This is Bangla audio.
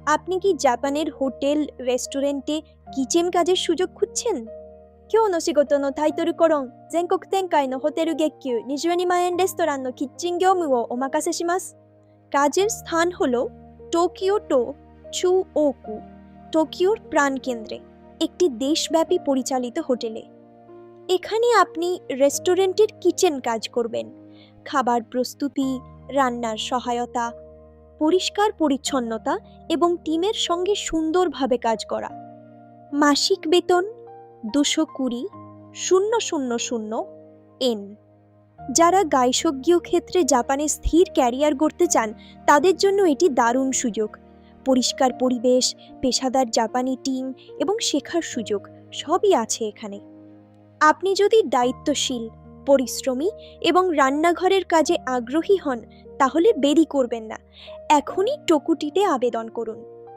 আপনি কি জাপানের হোটেল রেস্টুরেন্টে কিচেন কাজের সুযোগ খুঁজছেন? 今日の仕事のタイトルコロン、全国展開のホテル月給22万円レストランのキッチン業務をお任せします。কাজের স্থান হল টোকিও টো চুওকু, টোকিওর প্রাণকেন্দ্রে একটি দেশব্যাপী পরিচালিত হোটেলে। এখানে আপনি রেস্টুরেন্টের কিচেন কাজ করবেন। খাবার প্রস্তুতি, রান্নার সহায়তা, পরিষ্কার পরিচ্ছন্নতা এবং টিমের সঙ্গে সুন্দরভাবে কাজ করা। মাসিক বেতন 220,000 এন। যারা গাইশোগ্যীয় ক্ষেত্রে জাপানে স্থির ক্যারিয়ার গড়তে চান তাদের জন্য এটি দারুণ সুযোগ। পরিষ্কার পরিবেশ, পেশাদার জাপানি টিম এবং শেখার সুযোগ সবই আছে এখানে। আপনি যদি দায়িত্বশীল, পরিশ্রমী এবং রান্নাঘরের কাজে আগ্রহী হন তাহলে দেরি করবেন না, এখনই টোকুটিতে আবেদন করুন।